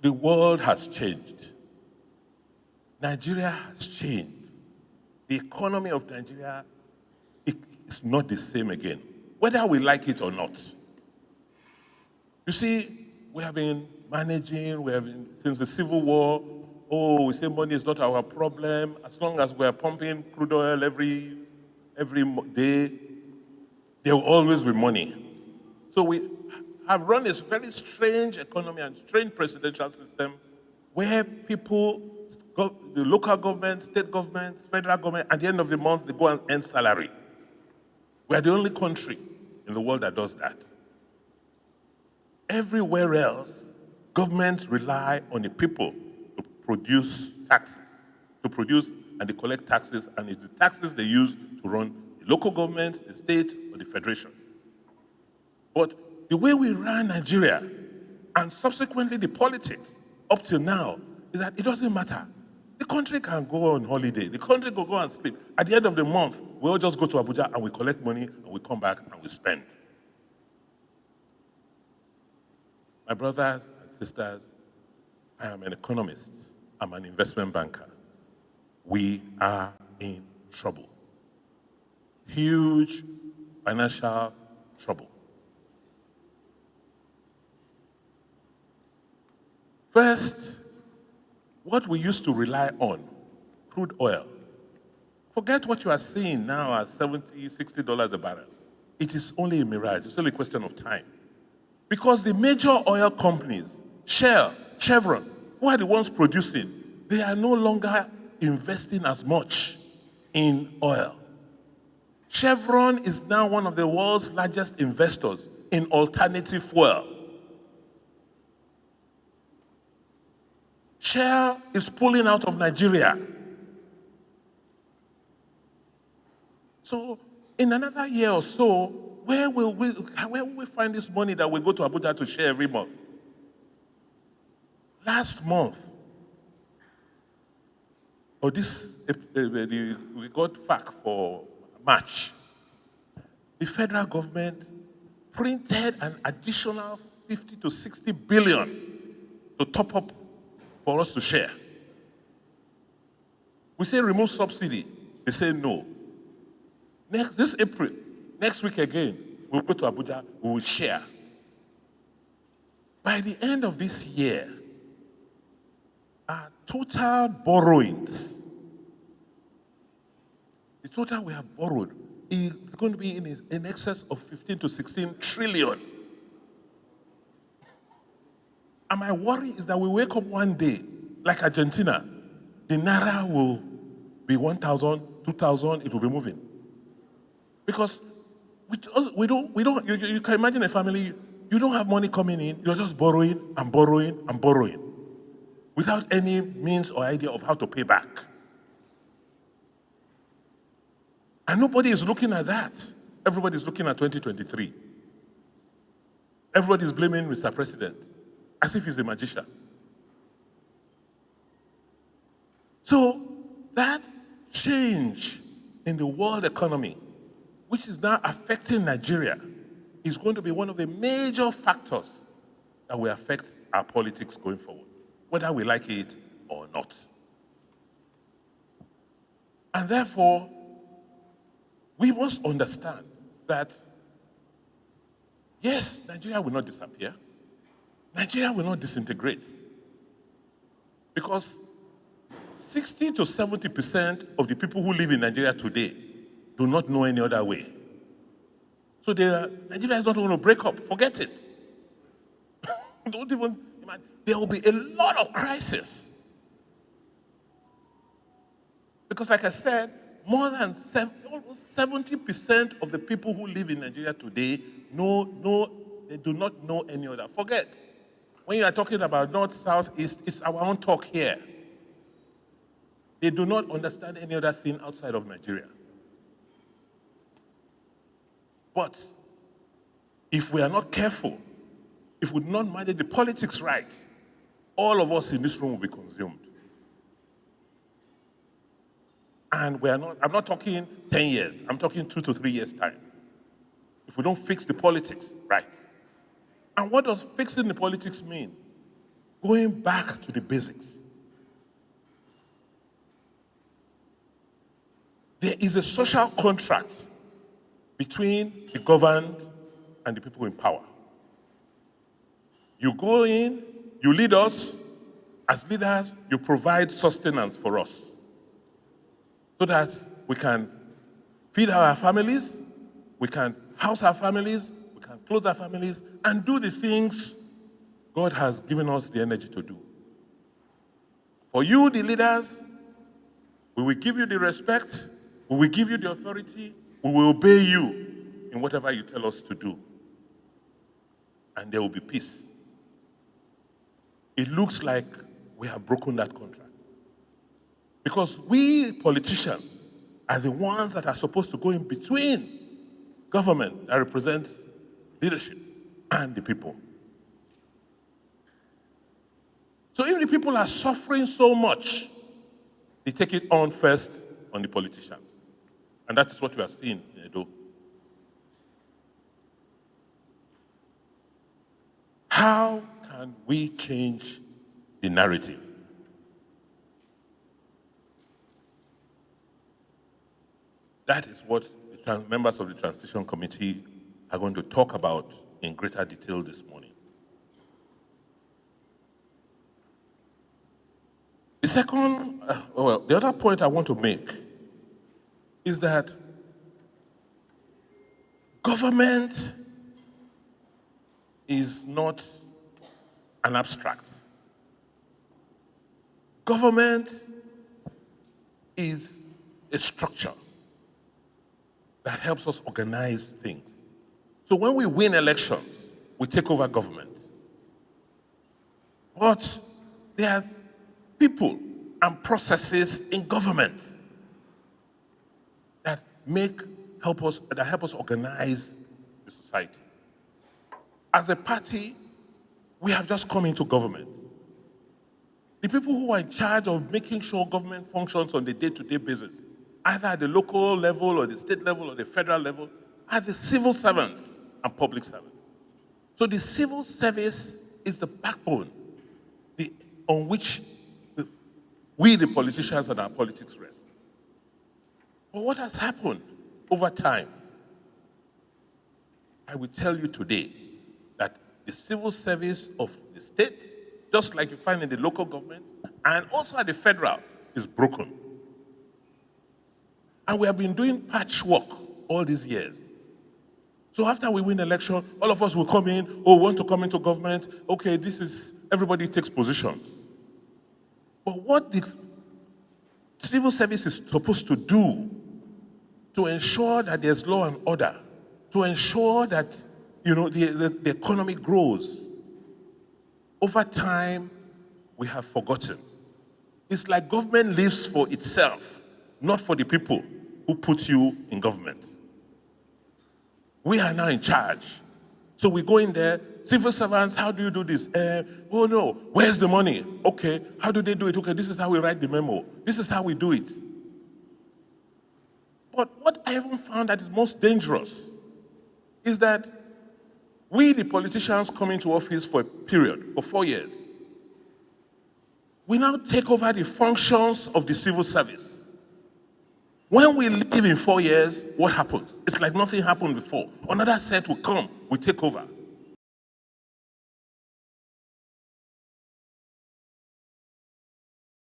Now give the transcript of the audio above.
The world has changed. Nigeria has changed. The economy of Nigeria is not the same again, whether we like it or not. You see, we have been managing, since the Civil War, we say money is not our problem. As long as we're pumping crude oil every day, there will always be money. So we have run a very strange economy and strange presidential system where people, the local government, state government, federal government, at the end of the month, they go and earn salary. We are the only country in the world that does that. Everywhere else, governments rely on the people to produce taxes, and they collect taxes, and it's the taxes they use to run the local government, the state, or the federation. But the way we run Nigeria, and subsequently the politics up till now, is that it doesn't matter. The country can go on holiday. The country can go and sleep. At the end of the month, we all just go to Abuja and we collect money and we come back and we spend. My brothers and sisters, I am an economist. I'm an investment banker. We are in trouble. Huge financial trouble. First, what we used to rely on, crude oil. Forget what you are seeing now at $70, $60 a barrel. It is only a mirage. It's only a question of time. Because the major oil companies, Shell, Chevron, who are the ones producing, they are no longer investing as much in oil. Chevron is now one of the world's largest investors in alternative fuel. Shell is pulling out of Nigeria. So in another year or so, where will we find this money that we go to Abuja to share every month? Last month, we got FAAC for March. The federal government printed an additional 50 to 60 billion to top up for us to share. We say remove subsidy. They say no. This April, next week again, we'll go to Abuja, we will share. By the end of this year, our total borrowings, the total we have borrowed is going to be in excess of 15 to 16 trillion. And my worry is that we wake up one day, like Argentina, the Naira will be 1,000, 2,000, it will be moving. Because you can imagine a family, you don't have money coming in, you're just borrowing and borrowing and borrowing without any means or idea of how to pay back. And nobody is looking at that. Everybody is looking at 2023. Everybody is blaming Mr. President as if he's a magician. So that change in the world economy, which is now affecting Nigeria, is going to be one of the major factors that will affect our politics going forward, whether we like it or not. And therefore, we must understand that, yes, Nigeria will not disappear. Nigeria will not disintegrate. Because 60 to 70% of the people who live in Nigeria today do not know any other way. So Nigeria is not going to break up. Forget it. Don't even imagine. There will be a lot of crisis. Because like I said, more than 70% of the people who live in Nigeria today they do not know any other. Forget. When you are talking about north, south, east, it's our own talk here. They do not understand any other thing outside of Nigeria. But if we are not careful, if we do not manage the politics right, all of us in this room will be consumed. And I'm not talking 10 years, I'm talking 2 to 3 years' time. If we don't fix the politics right. And what does fixing the politics mean? going back to the basics. There is a social contract between the governed and the people in power. You go in, you lead us. As leaders, you provide sustenance for us so that we can feed our families, we can house our families, we can clothe our families, and do the things God has given us the energy to do. For you, the leaders, we will give you the respect, we will give you the authority, we will obey you in whatever you tell us to do. And there will be peace. It looks like we have broken that contract. Because we politicians are the ones that are supposed to go in between government that represents leadership and the people. So if the people are suffering so much, they take it on first on the politicians. And that is what we are seeing in Edo. How can we change the narrative? That is what the members of the Transition Committee are going to talk about in greater detail this morning. The other point I want to make is that government is not an abstract. Government is a structure that helps us organize things. So when we win elections, we take over government. But there are people and processes in government that help us organize the society. As a party, we have just come into government. The people who are in charge of making sure government functions on a day-to-day basis, either at the local level or the state level or the federal level, are the civil servants and public servants. So the civil service is the backbone on which we, the politicians, and our politics rest. But what has happened over time? I will tell you today that the civil service of the state, just like you find in the local government, and also at the federal, is broken. And we have been doing patchwork all these years. So after we win election, all of us will come in, want to come into government, okay, everybody takes positions. But what the civil service is supposed to do to ensure that there's law and order, to ensure that the economy grows, over time, we have forgotten. It's like government lives for itself, not for the people who put you in government. We are now in charge. So we go in there, civil servants, how do you do this? Oh no, where's the money? Okay, how do they do it? Okay, this is how we write the memo. This is how we do it. But what I even found that is most dangerous is that we, the politicians, come into office for a period, for 4 years. We now take over the functions of the civil service. When we leave in 4 years, what happens? It's like nothing happened before. Another set will come, we take over.